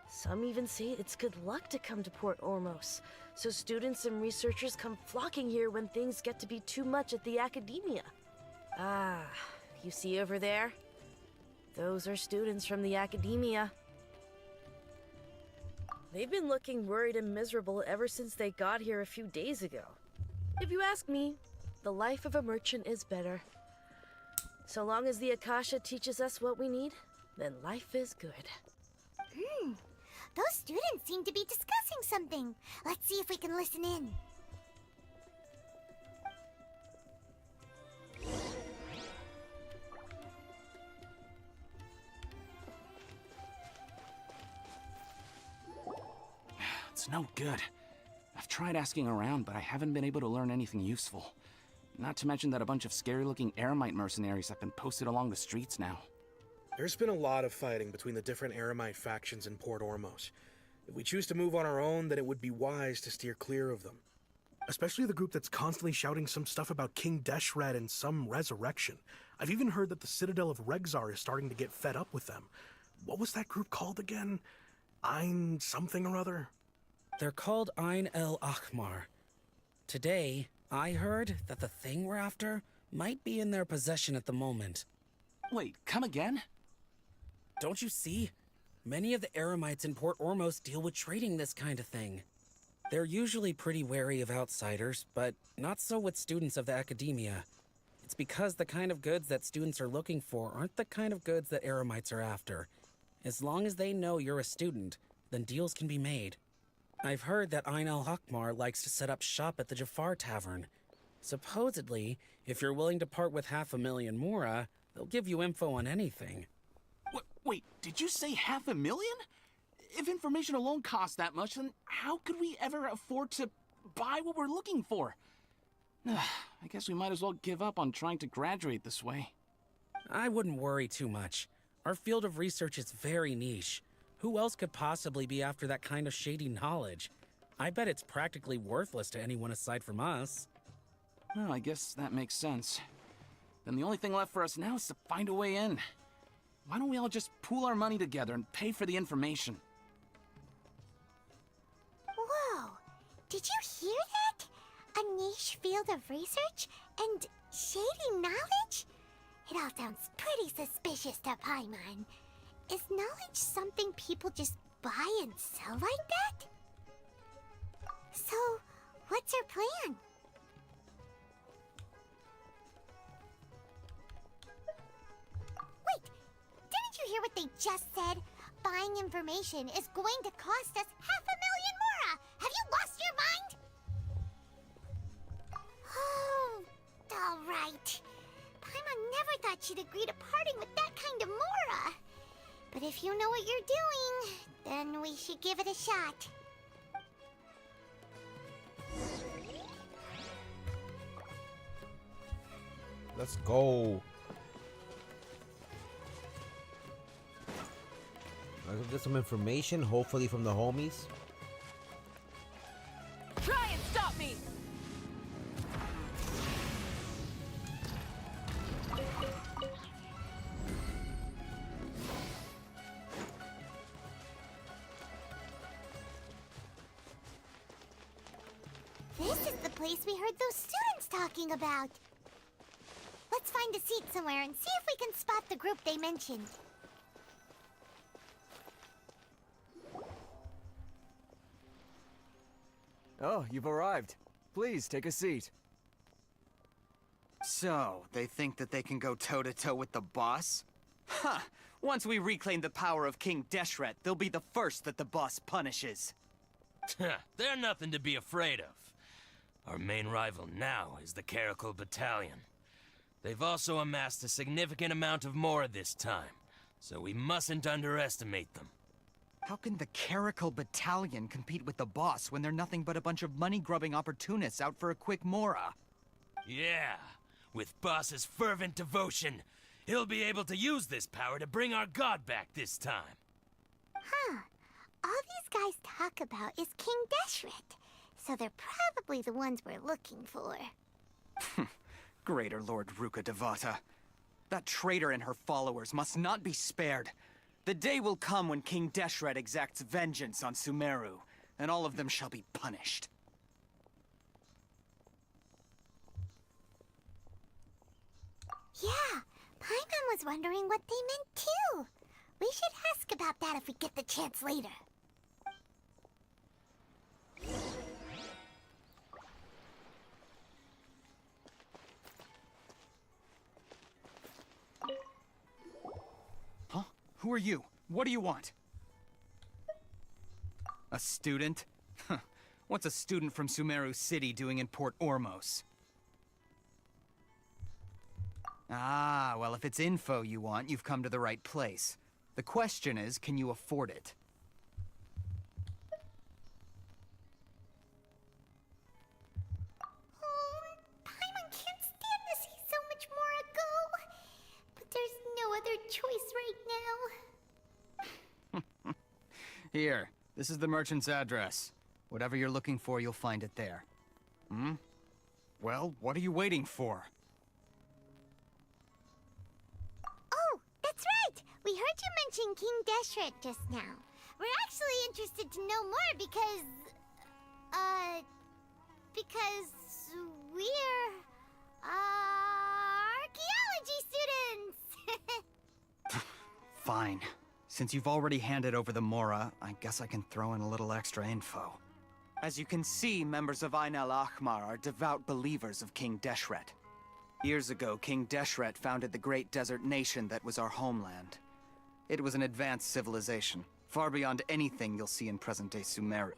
Some even say it's good luck to come to Port Ormos, so students and researchers come flocking here when things get to be too much at the Academia. Ah, you see over there? Those are students from the Academia. They've been looking worried and miserable ever since they got here a few days ago. If you ask me, the life of a merchant is better. So long as the Akasha teaches us what we need, then life is good. Those students seem to be discussing something. Let's see if we can listen in. It's no good. I've tried asking around, but I haven't been able to learn anything useful. Not to mention that a bunch of scary-looking Eremite mercenaries have been posted along the streets now. There's been a lot of fighting between the different Eremite factions in Port Ormos. If we choose to move on our own, then it would be wise to steer clear of them. Especially the group that's constantly shouting some stuff about King Deshret and some resurrection. I've even heard that the Citadel of Regzar is starting to get fed up with them. What was that group called again? Ein something or other? They're called Ein El Akhmar. Today, I heard that the thing we're after might be in their possession at the moment. Wait, come again? Don't you see? Many of the Eremites in Port Ormos deal with trading this kind of thing. They're usually pretty wary of outsiders, but not so with students of the Academia. It's because the kind of goods that students are looking for aren't the kind of goods that Eremites are after. As long as they know you're a student, then deals can be made. I've heard that Ein El Hakmar likes to set up shop at the Jafar Tavern. Supposedly, if you're willing to part with 500,000 Mora, they'll give you info on anything. Wait, did you say 500,000? If information alone costs that much, then how could we ever afford to buy what we're looking for? I guess we might as well give up on trying to graduate this way. I wouldn't worry too much. Our field of research is very niche. Who else could possibly be after that kind of shady knowledge? I bet it's practically worthless to anyone aside from us. Well, I guess that makes sense. Then the only thing left for us now is to find a way in. Why don't we all just pool our money together and pay for the information? Whoa! Did you hear that? A niche field of research and shady knowledge? It all sounds pretty suspicious to Paimon. Is knowledge something people just buy and sell like that? So, what's our plan? Wait, didn't you hear what they just said? Buying information is going to cost us 500,000 Mora! Have you lost your mind? Oh, thought she'd agree to parting with that kind of Mora. But if you know what you're doing, then we should give it a shot. Let's go. Let's get some information, hopefully from the homies. Try and stop me! This is the place we heard those students talking about. Let's find a seat somewhere and see if we can spot the group they mentioned. Oh, you've arrived. Please, take a seat. So, they think that they can go toe-to-toe with the boss? Huh! Once we reclaim the power of King Deshret, they'll be the first that the boss punishes. They're nothing to be afraid of. Our main rival now is the Caracal Battalion. They've also amassed a significant amount of Mora this time, so we mustn't underestimate them. How can the Caracal Battalion compete with the boss when they're nothing but a bunch of money-grubbing opportunists out for a quick Mora? Yeah, with boss's fervent devotion, he'll be able to use this power to bring our god back this time. Huh. All these guys talk about is King Deshret, so they're probably the ones we're looking for. Greater Lord Ruka Devata. That traitor and her followers must not be spared. The day will come when King Deshret exacts vengeance on Sumeru, and all of them shall be punished. Yeah, Paimon was wondering what they meant too. We should ask about that if we get the chance later. Huh? Who are you? What do you want? A student? What's a student from Sumeru City doing in Port Ormos? Ah, well, if it's info you want, you've come to the right place. The question is, can you afford it? Paimon can't stand to see so much Mora go. But there's no other choice right now. Here, this is the merchant's address. Whatever you're looking for, you'll find it there. Hmm? Well, what are you waiting for? Oh, that's right! We heard you mention King Deshret just now. We're actually interested to know more because we're, archaeology students! Fine. Since you've already handed over the Mora, I guess I can throw in a little extra info. As you can see, members of Ain al-Ahmar are devout believers of King Deshret. Years ago, King Deshret founded the great desert nation that was our homeland. It was an advanced civilization, far beyond anything you'll see in present-day Sumeru.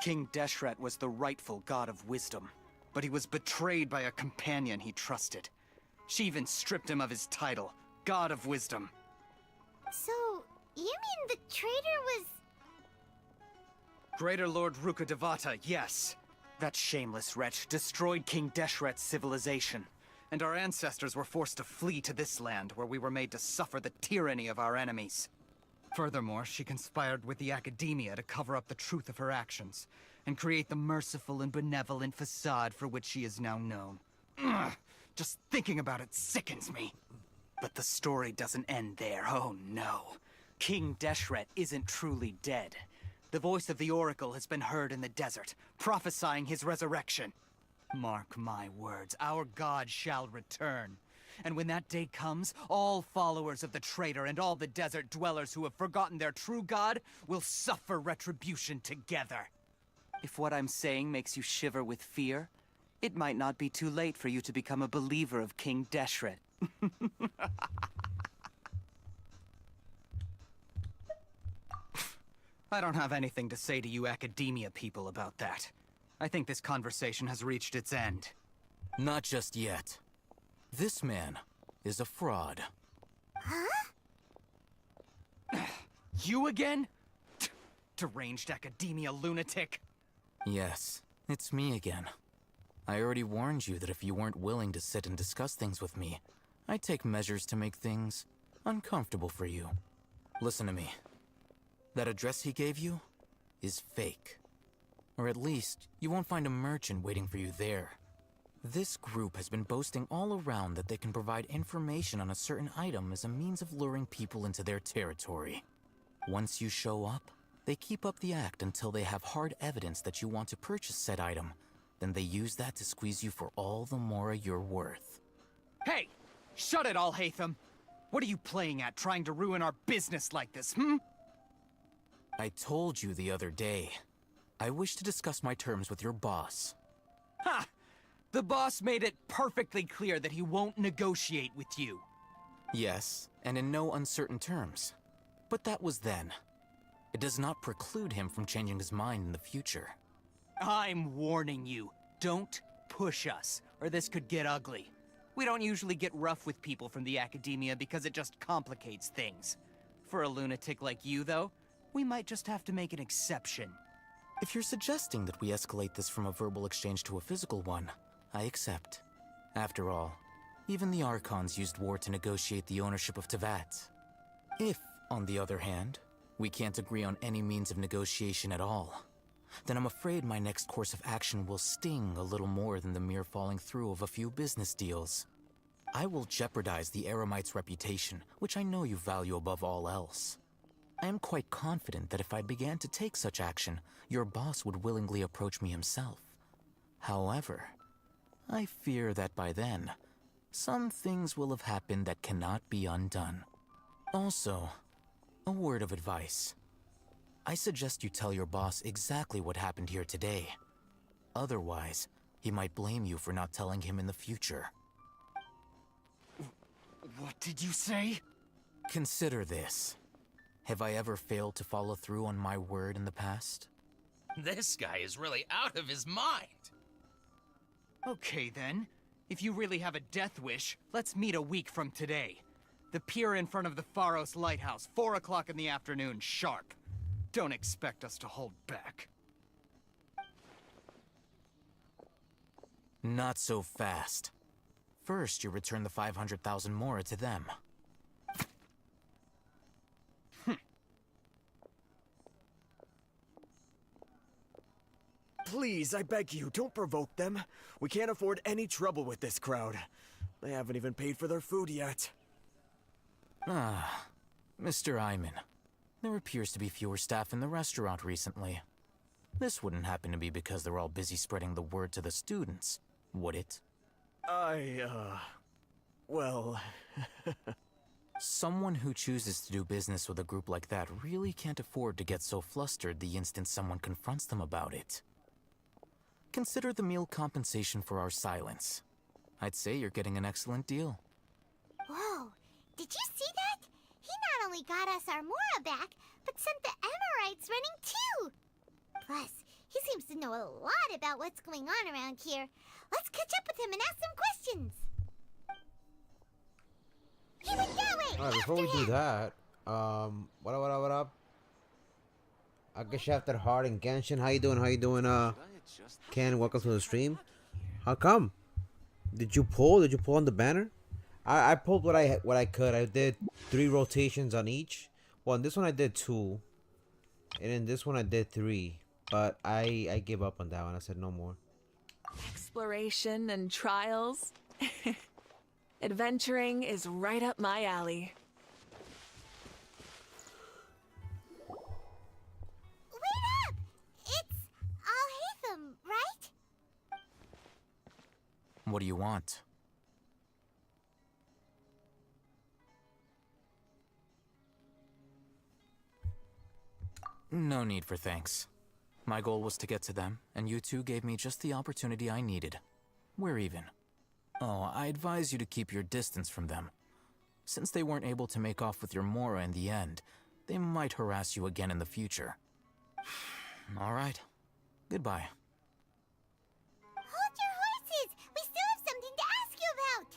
King Deshret was the rightful god of wisdom, but he was betrayed by a companion he trusted. She even stripped him of his title, God of Wisdom. So, you mean the traitor was... Greater Lord Ruka Devata, yes. That shameless wretch destroyed King Deshret's civilization, and our ancestors were forced to flee to this land where we were made to suffer the tyranny of our enemies. Furthermore, she conspired with the Academia to cover up the truth of her actions, and create the merciful and benevolent facade for which she is now known. Ugh, just thinking about it sickens me. But the story doesn't end there, oh no. King Deshret isn't truly dead. The voice of the Oracle has been heard in the desert, prophesying his resurrection. Mark my words, our god shall return. And when that day comes, all followers of the traitor and all the desert dwellers who have forgotten their true god will suffer retribution together. If what I'm saying makes you shiver with fear, it might not be too late for you to become a believer of King Deshret. I don't have anything to say to you Academia people about that. I think this conversation has reached its end. Not just yet. This man, is a fraud. Huh? You again? Deranged academia lunatic. Yes, it's me again. I already warned you that if you weren't willing to sit and discuss things with me, I'd take measures to make things uncomfortable for you. Listen to me. That address he gave you is fake. Or at least, you won't find a merchant waiting for you there. This group has been boasting all around that they can provide information on a certain item as a means of luring people into their territory. Once you show up, they keep up the act until they have hard evidence that you want to purchase said item. Then they use that to squeeze you for all the more you're worth. Hey! Shut it, Alhaitham! What are you playing at, trying to ruin our business like this, hmm? I told you the other day. I wish to discuss my terms with your boss. Ha! The boss made it perfectly clear that he won't negotiate with you. Yes, and in no uncertain terms. But that was then. It does not preclude him from changing his mind in the future. I'm warning you, don't push us, or this could get ugly. We don't usually get rough with people from the academia because it just complicates things. For a lunatic like you, though, we might just have to make an exception. If you're suggesting that we escalate this from a verbal exchange to a physical one, I accept. After all, even the Archons used war to negotiate the ownership of Teyvat. If, on the other hand, we can't agree on any means of negotiation at all, then I'm afraid my next course of action will sting a little more than the mere falling through of a few business deals. I will jeopardize the Eremite's reputation, which I know you value above all else. I am quite confident that if I began to take such action, your boss would willingly approach me himself. However, I fear that by then, some things will have happened that cannot be undone. Also, a word of advice. I suggest you tell your boss exactly what happened here today. Otherwise, he might blame you for not telling him in the future. What did you say? Consider this. Have I ever failed to follow through on my word in the past? This guy is really out of his mind. Okay then. If you really have a death wish, let's meet a week from today. The pier in front of the Pharos Lighthouse, 4 o'clock in the afternoon, sharp. Don't expect us to hold back. Not so fast. First, you return the 500,000 mora to them. Please, I beg you, don't provoke them. We can't afford any trouble with this crowd. They haven't even paid for their food yet. Ah, Mr. Iman. There appears to be fewer staff in the restaurant recently. This wouldn't happen to be because they're all busy spreading the word to the students, would it? Well... Someone who chooses to do business with a group like that really can't afford to get so flustered the instant someone confronts them about it. Consider the meal compensation for our silence. I'd say you're getting an excellent deal. Whoa, did you see that? He not only got us our Mora back, but sent the Emirites running too! Plus, he seems to know a lot about what's going on around here. Let's catch up with him and ask some questions! He went that way! Alright, before we do that, what up? I guess you after Hard and Genshin. How you doing, Ken? Welcome to the stream. How come? Did you pull on the banner? I pulled what I could. I did 3 rotations on each. Well, in this one I did 2. And in this one I did 3. But I gave up on that one. I said no more. Exploration and trials. Adventuring is right up my alley. Wait up! It's Alhaitham, right? What do you want? No need for thanks. My goal was to get to them, and you two gave me just the opportunity I needed. We're even. Oh, I advise you to keep your distance from them. Since they weren't able to make off with your Mora in the end, they might harass you again in the future. All right. Goodbye. Hold your horses! We still have something to ask you about!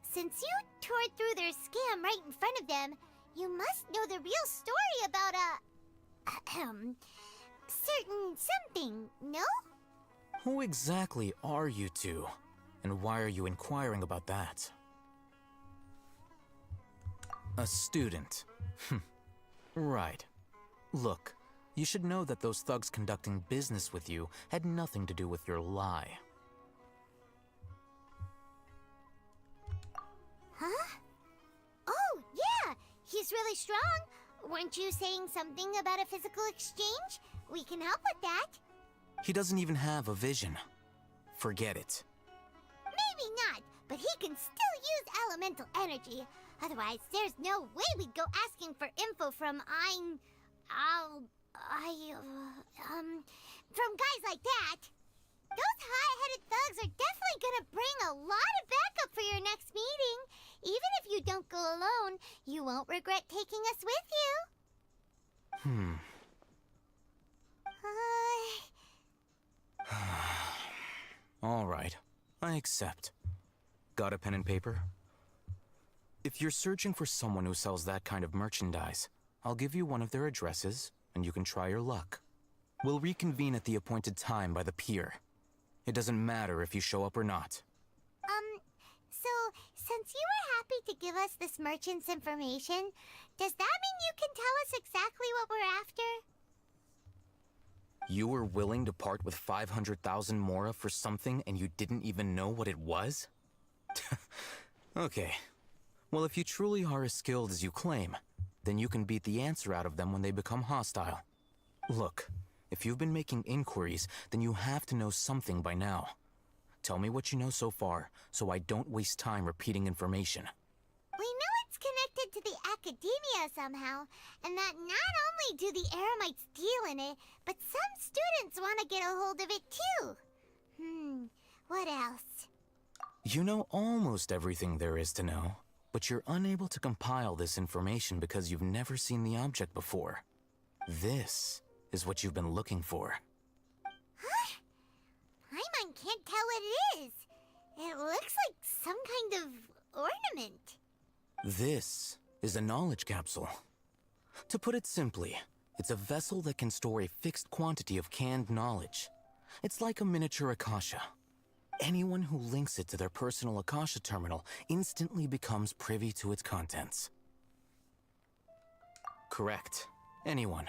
Since you tore through their scam right in front of them, you must know the real story about certain something, no? Who exactly are you two? And why are you inquiring about that? A student. Right. Look, you should know that those thugs conducting business with you had nothing to do with your lie. Huh? Oh, yeah! He's really strong! Weren't you saying something about a physical exchange? We can help with that. He doesn't even have a vision. Forget it. Maybe not, but he can still use elemental energy. Otherwise, there's no way we'd go asking for info from from guys like that. Those high-headed thugs are definitely gonna bring a lot of backup for your next meeting. Even if you don't go alone, you won't regret taking us with you. All right, I accept. Got a pen and paper? If you're searching for someone who sells that kind of merchandise, I'll give you one of their addresses, and you can try your luck. We'll reconvene at the appointed time by the pier. It doesn't matter if you show up or not. So, since you were happy to give us this merchant's information, does that mean you can tell us exactly what we're after? You were willing to part with 500,000 mora for something and you didn't even know what it was? Okay. Well, if you truly are as skilled as you claim, then you can beat the answer out of them when they become hostile. Look, if you've been making inquiries, then you have to know something by now. Tell me what you know so far, so I don't waste time repeating information. We know it's connected to the academia somehow, and that not only do the Eremites deal in it, but some students want to get a hold of it too. What else? You know almost everything there is to know, but you're unable to compile this information because you've never seen the object before. This is what you've been looking for. Huh? Paimon can't tell what it is. It looks like some kind of ornament. This is a knowledge capsule. To put it simply, it's a vessel that can store a fixed quantity of canned knowledge. It's like a miniature Akasha. Anyone who links it to their personal Akasha terminal instantly becomes privy to its contents. Correct. Anyone.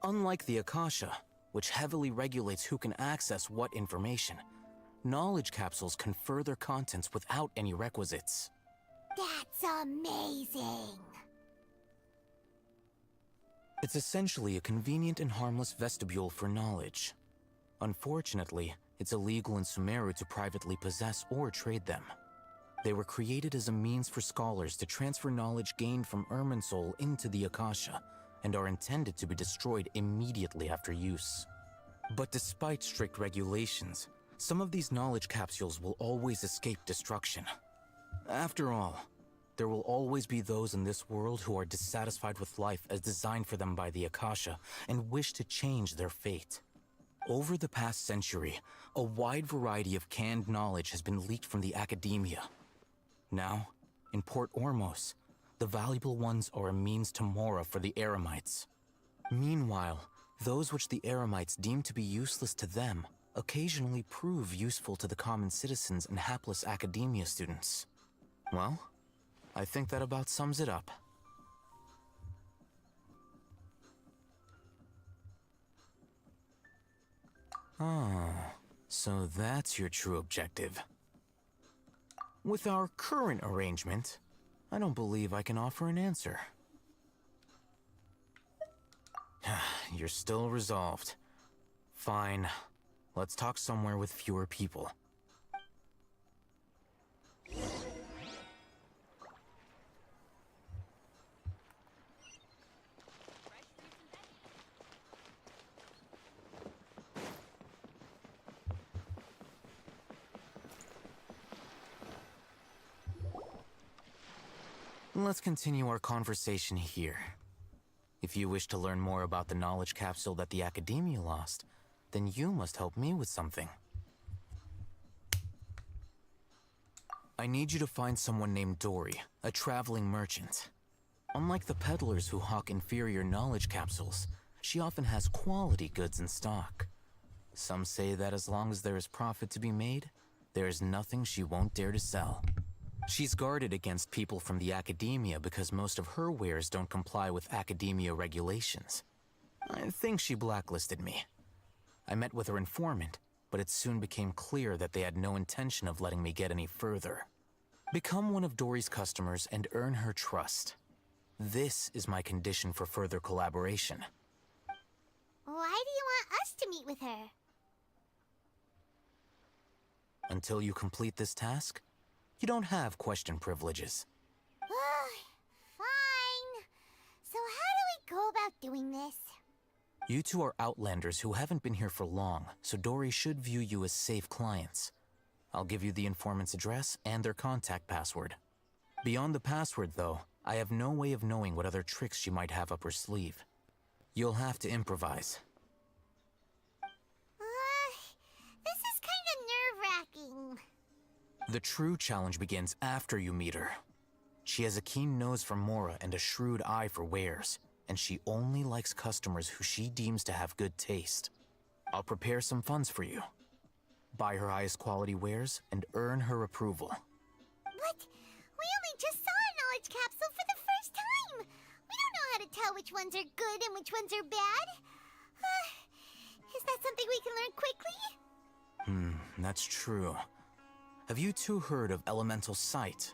Unlike the Akasha, which heavily regulates who can access what information, knowledge capsules confer their contents without any requisites. That's amazing! It's essentially a convenient and harmless vestibule for knowledge. Unfortunately, it's illegal in Sumeru to privately possess or trade them. They were created as a means for scholars to transfer knowledge gained from Irminsul into the Akasha, and are intended to be destroyed immediately after use. But despite strict regulations, some of these knowledge capsules will always escape destruction. After all, there will always be those in this world who are dissatisfied with life as designed for them by the Akasha and wish to change their fate. Over the past century, a wide variety of canned knowledge has been leaked from the academia. Now, in Port Ormos, the valuable ones are a means to mora for the Eremites. Meanwhile, those which the Eremites deem to be useless to them occasionally prove useful to the common citizens and hapless academia students. Well, I think that about sums it up. Ah, so that's your true objective. With our current arrangement, I don't believe I can offer an answer. You're still resolved. Fine. Let's talk somewhere with fewer people. Let's continue our conversation here. If you wish to learn more about the knowledge capsule that the Academia lost, then you must help me with something. I need you to find someone named Dory, a traveling merchant. Unlike the peddlers who hawk inferior knowledge capsules, she often has quality goods in stock. Some say that as long as there is profit to be made, there is nothing she won't dare to sell. She's guarded against people from the academia because most of her wares don't comply with academia regulations. I think she blacklisted me. I met with her informant, but it soon became clear that they had no intention of letting me get any further. Become one of Dory's customers and earn her trust. This is my condition for further collaboration. Why do you want us to meet with her? Until you complete this task, you don't have question privileges. Fine. So how do we go about doing this? You two are outlanders who haven't been here for long, so Dory should view you as safe clients. I'll give you the informant's address and their contact password. Beyond the password, though, I have no way of knowing what other tricks she might have up her sleeve. You'll have to improvise. This is kind of nerve-wracking. The true challenge begins after you meet her. She has a keen nose for Mora and a shrewd eye for wares, and she only likes customers who she deems to have good taste. I'll prepare some funds for you. Buy her highest quality wares and earn her approval. But we only just saw a knowledge capsule for the first time. We don't know how to tell which ones are good and which ones are bad. Is that something we can learn quickly? That's true. Have you two heard of elemental sight?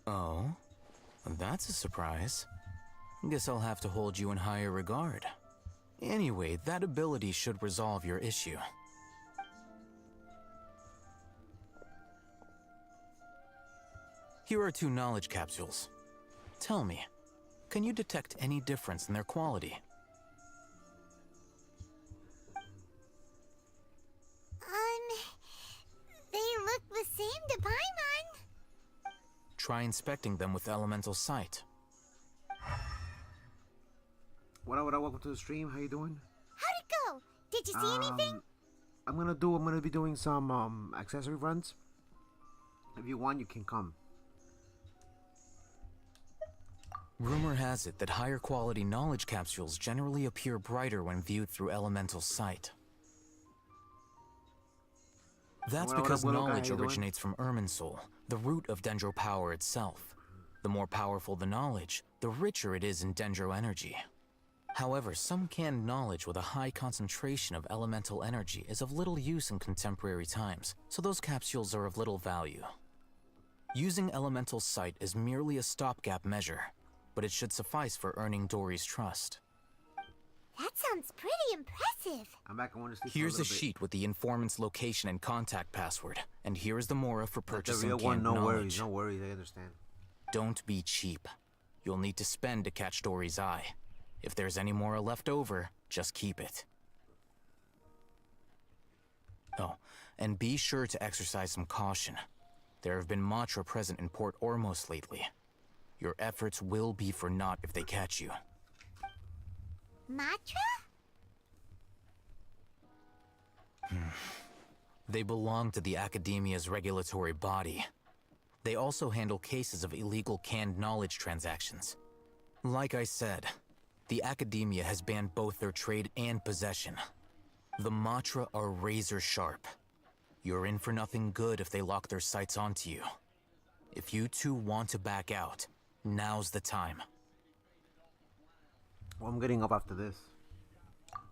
Oh? That's a surprise. Guess I'll have to hold you in higher regard. Anyway, that ability should resolve your issue. Here are 2 knowledge capsules. Tell me, can you detect any difference in their quality? They look the same to Paimon. Try inspecting them with elemental sight. What up, welcome to the stream. How you doing? How'd it go? Did you see anything? I'm gonna be doing some accessory runs. If you want, you can come. Rumor has it that higher quality knowledge capsules generally appear brighter when viewed through elemental sight. That's because knowledge originates from Irminsul, the root of Dendro power itself. The more powerful the knowledge, the richer it is in Dendro energy. However, some canned knowledge with a high concentration of elemental energy is of little use in contemporary times, so those capsules are of little value. Using elemental sight is merely a stopgap measure, but it should suffice for earning Dory's trust. That sounds pretty impressive. I'm back. I want to sleep. Here's a sheet with the informant's location and contact password, and here's the Mora for purchasing the real one. canned No knowledge. worries, no worries. I understand. Don't be cheap. You'll need to spend to catch Dory's eye. If there's any Mora left over, just keep it. Oh, and be sure to exercise some caution. There have been Matra present in Port Ormos lately. Your efforts will be for naught if they catch you. Matra? They belong to the Academia's regulatory body. They also handle cases of illegal canned knowledge transactions. Like I said, the Academia has banned both their trade and possession. The Matra are razor sharp. You're in for nothing good if they lock their sights onto you. If you 2 want to back out, now's the time. Well, I'm getting up after this.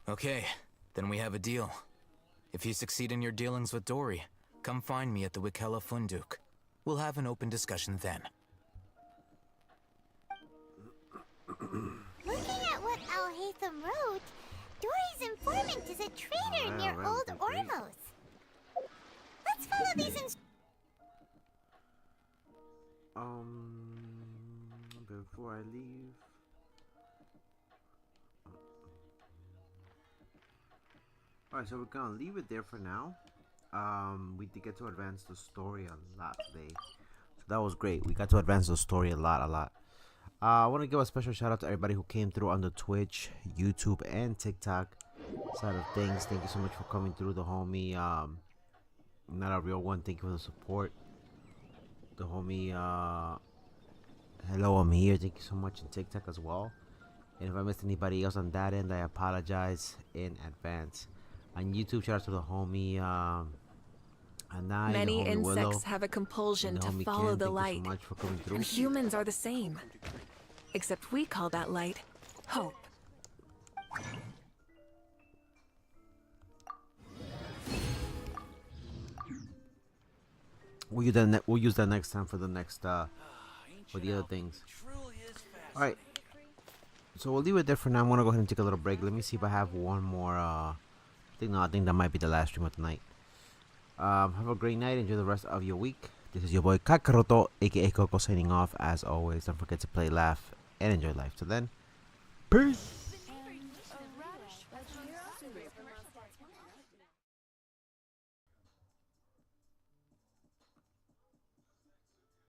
Okay, then we have a deal. If you succeed in your dealings with Dory, come find me at the Wikela Funduk. We'll have an open discussion then. Looking at what Al-Haytham wrote, Dory's informant is a traitor near Old Ormos. Let's follow these before I leave. Alright, so we're gonna leave it there for now. We did get to advance the story a lot today. So that was great. We got to advance the story a lot. I want to give a special shout out to everybody who came through on the Twitch, YouTube, and TikTok side of things. Thank you so much for coming through. The homie, not a real one, thank you for the support. The homie, hello, I'm here. Thank you so much in TikTok as well. And if I missed anybody else on that end, I apologize in advance. On YouTube, shout out to the homie, Anai, Many the homie insects Willow, have a compulsion and the to homie follow Ken. the Thank light. you so much for coming through. And humans are the same. Except we call that light hope. We'll use that next time for the next for the other things. All right. So we'll leave it there for now. I'm gonna go ahead and take a little break. Let me see if I have one more. I think that might be the last stream of the night. Have a great night. Enjoy the rest of your week. This is your boy Kakaroto, aka Coco, signing off. As always, don't forget to play, laugh, and enjoy life. Till then, peace.